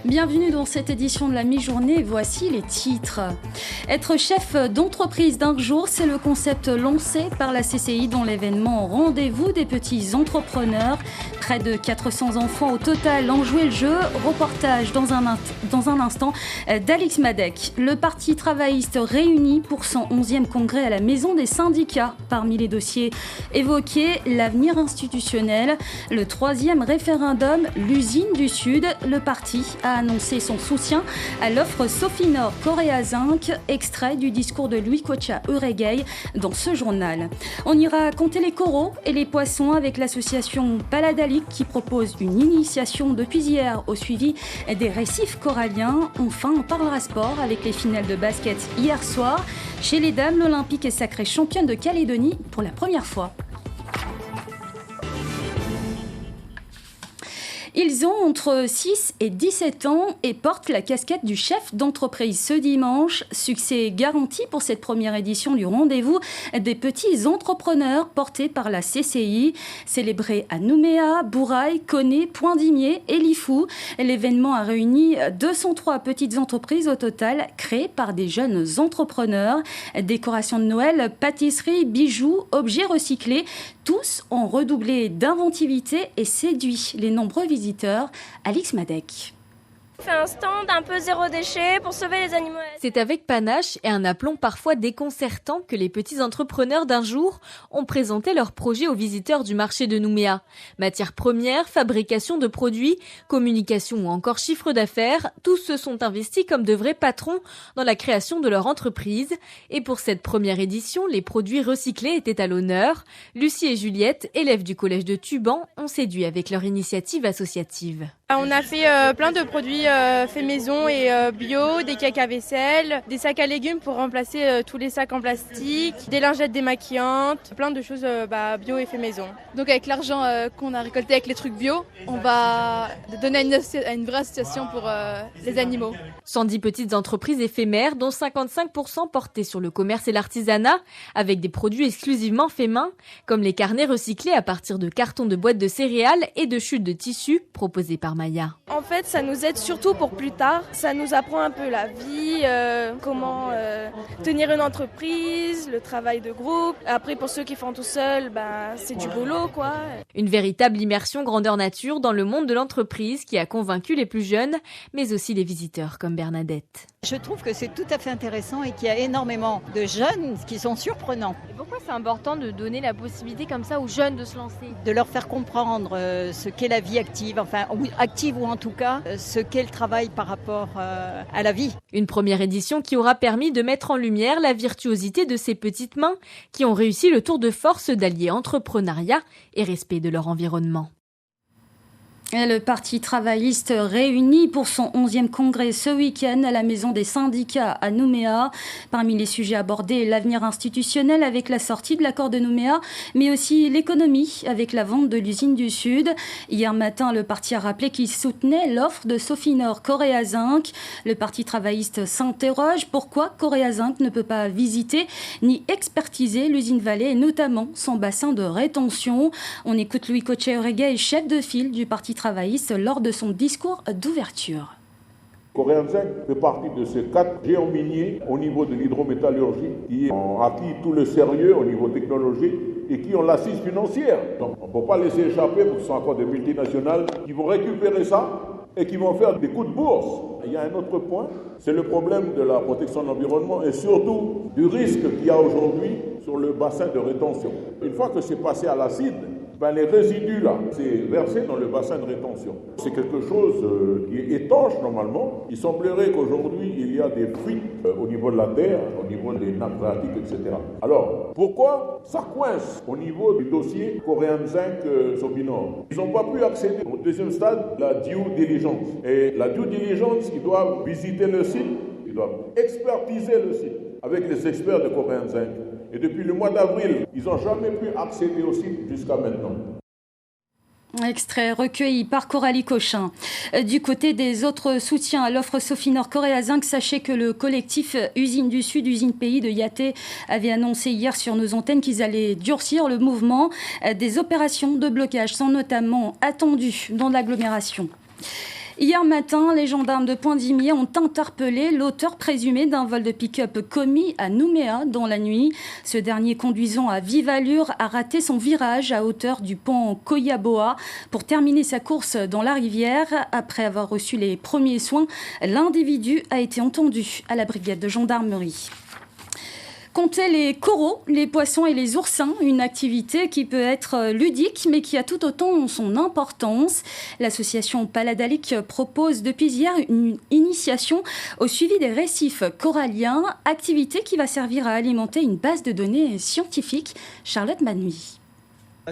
Bienvenue dans cette édition de la mi-journée, voici les titres. Être chef d'entreprise d'un jour, c'est le concept lancé par la CCI dans l'événement Rendez-vous des petits entrepreneurs. Près de 400 enfants au total ont joué le jeu. Reportage dans un instant d'Alix Madec. Le Parti travailliste réuni pour son 11e congrès à la Maison des syndicats. Parmi les dossiers évoqués, l'avenir institutionnel, le 3e référendum, l'usine du Sud. Le parti a annoncé son soutien à l'offre Sofinor Korea Zinc, extrait du discours de Louis Kocha Uregei dans ce journal. On ira compter les coraux et les poissons avec l'association Paladalic qui propose une initiation depuis hier au suivi des récifs coralliens. Enfin, on parlera sport avec les finales de basket hier soir. Chez les dames, l'Olympique est sacrée championne de Calédonie pour la première fois. Ils ont entre 6 et 17 ans et portent la casquette du chef d'entreprise ce dimanche. Succès garanti pour cette première édition du Rendez-vous des petits entrepreneurs porté par la CCI. Célébré à Nouméa, Bourail, Koné, Poindimier et Lifou. L'événement a réuni 203 petites entreprises au total créées par des jeunes entrepreneurs. Décoration de Noël, pâtisserie, bijoux, objets recyclés. Tous ont redoublé d'inventivité et séduit les nombreux visiteurs. Alix Madec. On fait un stand un peu zéro déchet pour sauver les animaux. C'est avec panache et un aplomb parfois déconcertant que les petits entrepreneurs d'un jour ont présenté leurs projets aux visiteurs du marché de Nouméa. Matières premières, fabrication de produits, communication ou encore chiffre d'affaires, tous se sont investis comme de vrais patrons dans la création de leur entreprise. Et pour cette première édition, les produits recyclés étaient à l'honneur. Lucie et Juliette, élèves du collège de Tuban, ont séduit avec leur initiative associative. On a fait plein de produits faits maison et bio, des cakes à vaisselle, des sacs à légumes pour remplacer tous les sacs en plastique, des lingettes démaquillantes, plein de choses bio et faits maison. Donc avec l'argent qu'on a récolté avec les trucs bio, on va donner à une vraie association pour les animaux. 110 petites entreprises éphémères dont 55% portées sur le commerce et l'artisanat avec des produits exclusivement faits main comme les carnets recyclés à partir de cartons de boîtes de céréales et de chutes de tissus proposées par Maya. En fait, ça nous aide surtout pour plus tard. Ça nous apprend un peu la vie, comment tenir une entreprise, le travail de groupe. Après, pour ceux qui font tout seuls, c'est du boulot, quoi. Une véritable immersion grandeur nature dans le monde de l'entreprise qui a convaincu les plus jeunes, mais aussi les visiteurs comme Bernadette. Je trouve que c'est tout à fait intéressant et qu'il y a énormément de jeunes qui sont surprenants. Et pourquoi c'est important de donner la possibilité comme ça aux jeunes de se lancer ? De leur faire comprendre ce qu'est la vie active, active ou en tout cas ce qu'est le travail par rapport à la vie. Une première édition qui aura permis de mettre en lumière la virtuosité de ces petites mains qui ont réussi le tour de force d'allier entrepreneuriat et respect de leur environnement. Le Parti travailliste réuni pour son 11e congrès ce week-end à la Maison des syndicats à Nouméa. Parmi les sujets abordés, l'avenir institutionnel avec la sortie de l'accord de Nouméa, mais aussi l'économie avec la vente de l'usine du Sud. Hier matin, le parti a rappelé qu'il soutenait l'offre de Sofinor Korea Zinc. Le Parti travailliste s'interroge pourquoi Korea Zinc ne peut pas visiter ni expertiser l'usine Vallée et notamment son bassin de rétention. On écoute Louis Kocha Uregei, chef de file du Parti travailliste lors de son discours d'ouverture. Korea Zinc fait partie de ces 4 géants miniers au niveau de l'hydrométallurgie qui ont acquis tout le sérieux au niveau technologique et qui ont l'assise financière. Donc on ne peut pas laisser échapper parce que ce sont encore des multinationales qui vont récupérer ça et qui vont faire des coups de bourse. Il y a un autre point, c'est le problème de la protection de l'environnement et surtout du risque qu'il y a aujourd'hui sur le bassin de rétention. Une fois que c'est passé à l'acide, les résidus là, c'est versé dans le bassin de rétention. C'est quelque chose qui est étanche normalement. Il semblerait qu'aujourd'hui, il y a des fuites au niveau de la terre, au niveau des nappes phréatiques, etc. Alors, pourquoi ça coince au niveau du dossier Korea Zinc Sofinor? Ils n'ont pas pu accéder au deuxième stade, la due diligence. Et la due diligence, ils doivent visiter le site, ils doivent expertiser le site avec les experts de Korea Zinc. Et depuis le mois d'avril, ils n'ont jamais pu accéder au site jusqu'à maintenant. Extrait recueilli par Coralie Cochin. Du côté des autres soutiens à l'offre Sofinor Korea Zinc, sachez que le collectif Usine du Sud, Usine Pays de Yaté avait annoncé hier sur nos antennes qu'ils allaient durcir le mouvement. Des opérations de blocage sont notamment attendues dans l'agglomération. Hier matin, les gendarmes de Poindimier ont interpellé l'auteur présumé d'un vol de pick-up commis à Nouméa dans la nuit. Ce dernier, conduisant à vive allure, a raté son virage à hauteur du pont Koyaboa pour terminer sa course dans la rivière. Après avoir reçu les premiers soins, l'individu a été entendu à la brigade de gendarmerie. Compter les coraux, les poissons et les oursins, une activité qui peut être ludique mais qui a tout autant son importance. L'association Paladalic propose depuis hier une initiation au suivi des récifs coralliens, activité qui va servir à alimenter une base de données scientifiques. Charlotte Manui.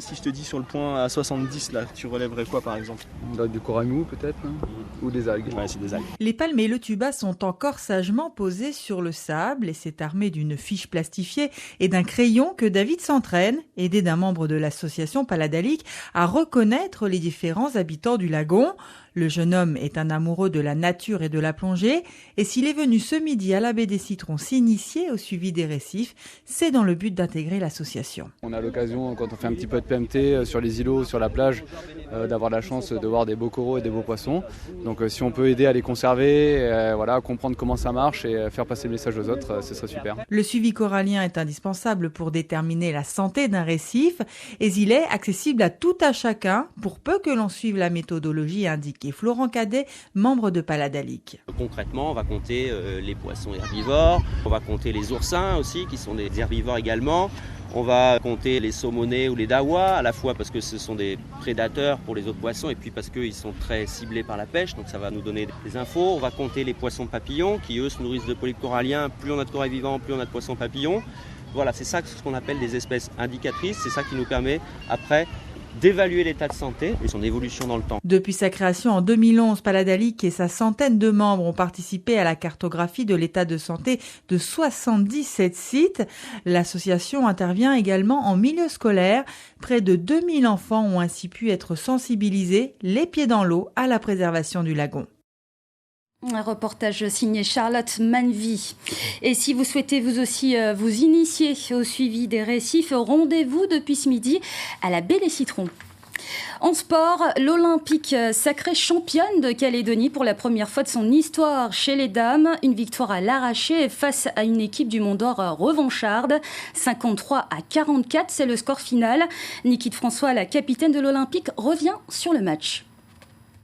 Si je te dis sur le point à 70, là, tu relèverais quoi par exemple? Du corail mou peut-être, hein, ou des algues. Ouais, c'est des algues. Les palmes et le tuba sont encore sagement posés sur le sable et c'est armé d'une fiche plastifiée et d'un crayon que David s'entraîne, aidé d'un membre de l'association Paladalic, à reconnaître les différents habitants du lagon. Le jeune homme est un amoureux de la nature et de la plongée et s'il est venu ce midi à la baie des Citrons s'initier au suivi des récifs, c'est dans le but d'intégrer l'association. On a l'occasion, quand on fait un petit peu de PMT sur les îlots, sur la plage, d'avoir la chance de voir des beaux coraux et des beaux poissons. Donc si on peut aider à les conserver, voilà, comprendre comment ça marche et faire passer le message aux autres, ce serait super. Le suivi corallien est indispensable pour déterminer la santé d'un récif et il est accessible à tout à chacun pour peu que l'on suive la méthodologie indiquée. Florent Cadet, membre de Paladalic. Concrètement, on va compter les poissons herbivores, on va compter les oursins aussi, qui sont des herbivores également. On va compter les saumonets ou les dawas, à la fois parce que ce sont des prédateurs pour les autres poissons et puis parce qu'ils sont très ciblés par la pêche, donc ça va nous donner des infos. On va compter les poissons papillons qui, eux, se nourrissent de polypes coralliens. Plus on a de corail vivant, plus on a de poissons papillons. Voilà, c'est ça ce qu'on appelle des espèces indicatrices. C'est ça qui nous permet, après, d'évaluer l'état de santé et son évolution dans le temps. Depuis sa création en 2011, Paladalic et sa centaine de membres ont participé à la cartographie de l'état de santé de 77 sites. L'association intervient également en milieu scolaire. Près de 2000 enfants ont ainsi pu être sensibilisés, les pieds dans l'eau, à la préservation du lagon. Un reportage signé Charlotte Manvy. Et si vous souhaitez vous aussi vous initier au suivi des récifs, rendez-vous depuis ce midi à la baie des Citrons. En sport, l'Olympique sacrée championne de Calédonie pour la première fois de son histoire chez les dames. Une victoire à l'arraché face à une équipe du Mont d'Or revancharde. 53-44, c'est le score final. Niki François, la capitaine de l'Olympique, revient sur le match.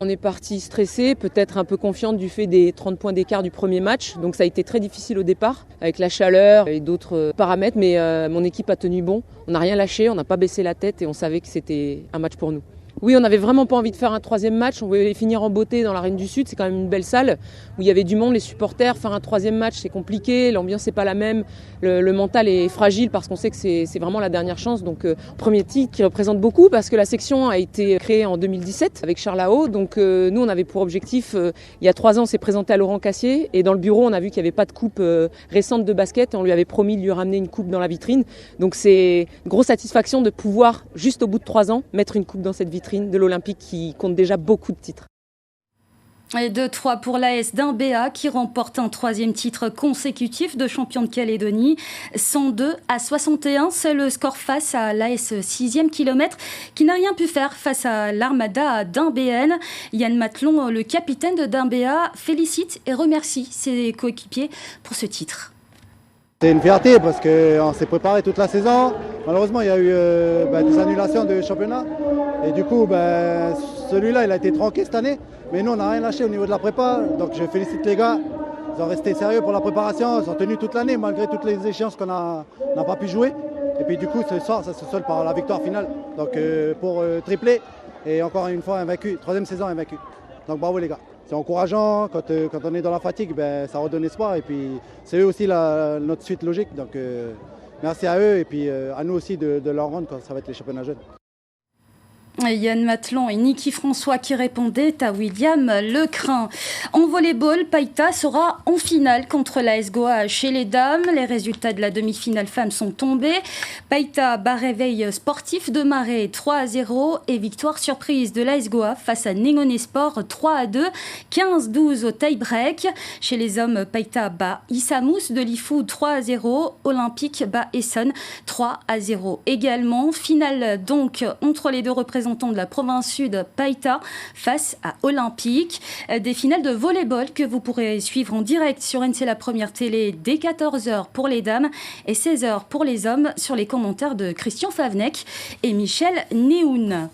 On est parti stressé, peut-être un peu confiante du fait des 30 points d'écart du premier match. Donc ça a été très difficile au départ, avec la chaleur et d'autres paramètres. Mais mon équipe a tenu bon. On n'a rien lâché, on n'a pas baissé la tête et on savait que c'était un match pour nous. Oui, on n'avait vraiment pas envie de faire un troisième match. On voulait finir en beauté dans l'Arène du Sud. C'est quand même une belle salle où il y avait du monde, les supporters. Faire un troisième match, c'est compliqué. L'ambiance n'est pas la même. Le mental est fragile parce qu'on sait que c'est vraiment la dernière chance. Donc, premier titre qui représente beaucoup parce que la section a été créée en 2017 avec Charles Lao. Donc, nous, on avait pour objectif, il y a 3 ans, on s'est présenté à Laurent Cassier. Et dans le bureau, on a vu qu'il n'y avait pas de coupe récente de basket. Et on lui avait promis de lui ramener une coupe dans la vitrine. Donc, c'est une grosse satisfaction de pouvoir, juste au bout de 3 ans, mettre une coupe dans cette vitrine de l'Olympique qui compte déjà beaucoup de titres. Et 2-3 pour l'AS d'Imbéa qui remporte un 3e titre consécutif de champion de Calédonie. 102-61, c'est le score face à l'AS 6e kilomètre qui n'a rien pu faire face à l'Armada d'Imbéenne. Yann Matelon, le capitaine de d'Imbéa, félicite et remercie ses coéquipiers pour ce titre. C'est une fierté parce qu'on s'est préparé toute la saison. Malheureusement, il y a eu des annulations de championnat. Et du coup, celui-là, il a été tronqué cette année. Mais nous, on n'a rien lâché au niveau de la prépa. Donc je félicite les gars. Ils ont resté sérieux pour la préparation. Ils ont tenu toute l'année malgré toutes les échéances qu'on n'a pas pu jouer. Et puis du coup, ce soir, ça se solde par la victoire finale. Donc pour tripler et encore une fois invaincu. 3e saison invaincu. Donc bravo les gars. C'est encourageant, quand on est dans la fatigue, ça redonne espoir et puis c'est eux aussi notre suite logique. Donc merci à eux et puis à nous aussi de leur rendre quand ça va être les championnats jeunes. Yann Matelon et Niki François qui répondaient à William Lecrin. En volleyball, Païta sera en finale contre l'AS Goa chez les dames. Les résultats de la demi-finale femmes sont tombés. Païta bat réveil sportif de Marais 3-0 et victoire surprise de l'AS Goa face à Nengoné Sport 3-2, 15-12 au tie-break. Chez les hommes, Païta bat Issamous de Lifou 3-0, Olympique bat Essonne 3-0 également. Finale donc entre les deux représentants représentant de la province sud, Païta, face à Olympique. Des finales de volley-ball que vous pourrez suivre en direct sur NC La Première Télé dès 14h pour les dames et 16h pour les hommes sur les commentaires de Christian Favnec et Michel Néoun.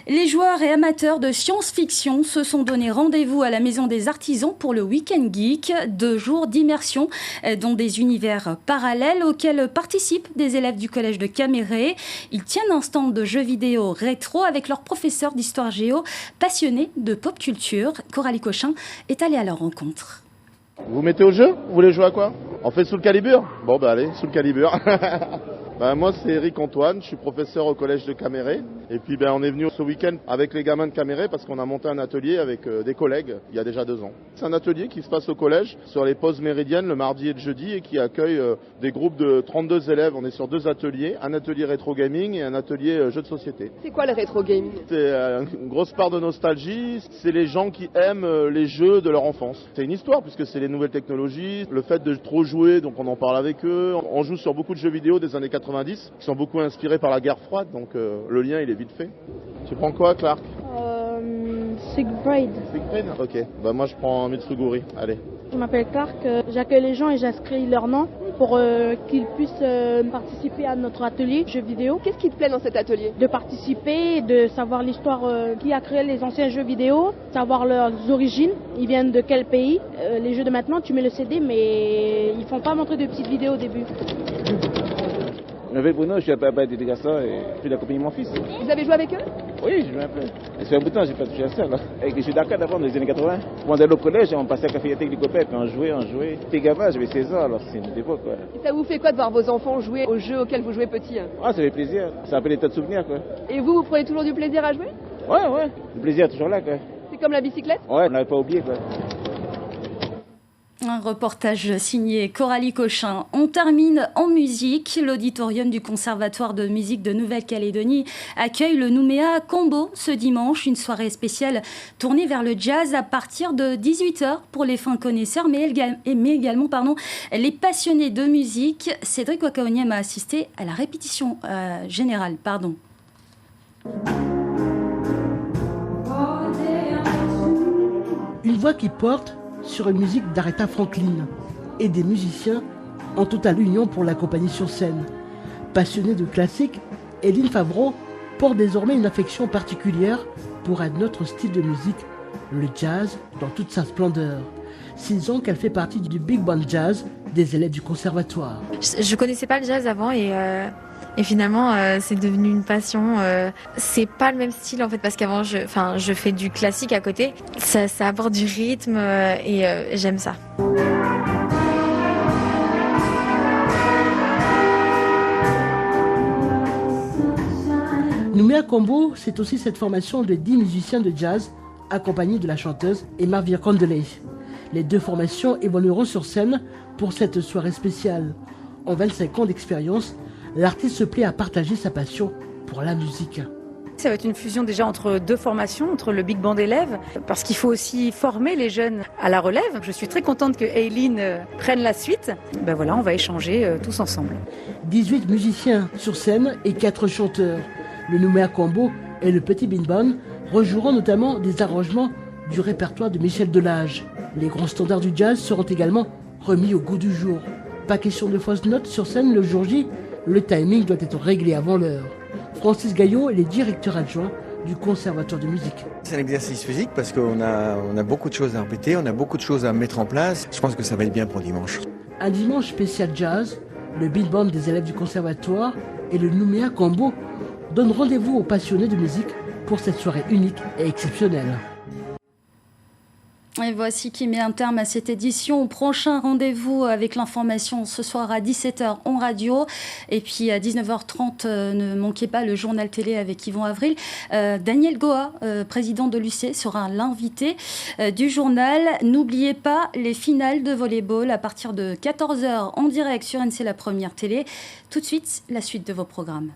Les joueurs et amateurs de science-fiction se sont donné rendez-vous à la Maison des Artisans pour le Week-end Geek, 2 jours d'immersion dans des univers parallèles auxquels participent des élèves du collège de Caméré. Ils tiennent un stand de jeux vidéo rétro avec leur professeur d'histoire géo passionné de pop culture. Coralie Cochin est allée à leur rencontre. Vous mettez au jeu ? Vous voulez jouer à quoi ? On fait Soul Calibur ? Bon bah allez, Soul Calibur. Moi c'est Eric Antoine, je suis professeur au collège de Caméré. Et puis on est venu ce week-end avec les gamins de Caméré parce qu'on a monté un atelier avec des collègues il y a déjà 2 ans. C'est un atelier qui se passe au collège sur les pauses méridiennes le mardi et le jeudi et qui accueille des groupes de 32 élèves. On est sur 2 ateliers, un atelier rétro gaming et un atelier jeux de société. C'est quoi le rétro gaming ? C'est une grosse part de nostalgie, c'est les gens qui aiment les jeux de leur enfance. C'est une histoire puisque c'est les nouvelles technologies, le fait de trop jouer, donc on en parle avec eux. On joue sur beaucoup de jeux vidéo des années 90 qui sont beaucoup inspirés par la guerre froide, donc le lien il est vite fait. Tu prends quoi, Clark ? Siegfried. Siegfried ? Ok, moi je prends Mitsuguri, allez. Je m'appelle Clark, j'accueille les gens et j'inscris leur nom pour qu'ils puissent participer à notre atelier jeux vidéo. Qu'est-ce qui te plaît dans cet atelier ? De participer, de savoir l'histoire qui a créé les anciens jeux vidéo, savoir leurs origines, ils viennent de quel pays. Les jeux de maintenant, tu mets le CD mais ils font pas montrer de petites vidéos au début. Je m'appelle Bruno, je suis à Papa de Gaston et je suis accompagné mon fils. Vous avez joué avec eux ? Oui, je joue un peu. Ça fait un bout de temps, j'ai pas touché à ça. Là. Avec les jeux d'arcade avant, dans les années 80. Quand on allait au collège, on passait à café avec les copains, puis on jouait. J'étais gamin, j'avais 16 ans, alors c'est une époque. Quoi. Et ça vous fait quoi de voir vos enfants jouer aux jeux auxquels vous jouez petit ? Ah, ça fait plaisir. Ça rappelle des tas de souvenirs, quoi. Et vous prenez toujours du plaisir à jouer ? Ouais. Le plaisir est toujours là, quoi. C'est comme la bicyclette ? Ouais, on n'avait pas oublié, quoi. Un reportage signé Coralie Cochin. On termine en musique. L'auditorium du Conservatoire de musique de Nouvelle-Calédonie accueille le Nouméa Combo ce dimanche. Une soirée spéciale tournée vers le jazz à partir de 18h pour les fins connaisseurs, mais également les passionnés de musique. Cédric Wakaoniam a assisté à la répétition générale. Une voix qui porte sur une musique d'Aretha Franklin et des musiciens en totale union pour l'accompagner sur scène. Passionnée de classique, Hélène Favreau porte désormais une affection particulière pour un autre style de musique, le jazz dans toute sa splendeur. 6 ans qu'elle fait partie du Big Band Jazz des élèves du conservatoire. Je connaissais pas le jazz avant et finalement c'est devenu une passion. C'est pas le même style en fait parce qu'avant je fais du classique à côté. Ça apporte du rythme et j'aime ça. Nouméa Combo, c'est aussi cette formation de 10 musiciens de jazz accompagnés de la chanteuse Emma Vircondelay. Les 2 formations évolueront sur scène pour cette soirée spéciale. En 25 ans d'expérience, l'artiste se plaît à partager sa passion pour la musique. Ça va être une fusion déjà entre 2 formations, entre le Big Band élèves, parce qu'il faut aussi former les jeunes à la relève. Je suis très contente que Aileen prenne la suite. On va échanger tous ensemble. 18 musiciens sur scène et 4 chanteurs. Le Nouméa Combo et le Petit Big Band rejoueront notamment des arrangements du répertoire de Michel Delage. Les grands standards du jazz seront également remis au goût du jour. Pas question de fausses notes sur scène le jour J, le timing doit être réglé avant l'heure. Francis Gaillot est le directeur adjoint du Conservatoire de musique. C'est un exercice physique parce qu'on a beaucoup de choses à répéter, on a beaucoup de choses à mettre en place. Je pense que ça va être bien pour dimanche. Un dimanche spécial jazz, le Big Band des élèves du Conservatoire et le Nouméa Combo donnent rendez-vous aux passionnés de musique pour cette soirée unique et exceptionnelle. Et voici qui met un terme à cette édition. Prochain rendez-vous avec l'information ce soir à 17h en radio. Et puis à 19h30, ne manquez pas le journal télé avec Yvon Avril. Daniel Goa, président de l'UC, sera l'invité du journal. N'oubliez pas les finales de volleyball à partir de 14h en direct sur NC La Première Télé. Tout de suite, la suite de vos programmes.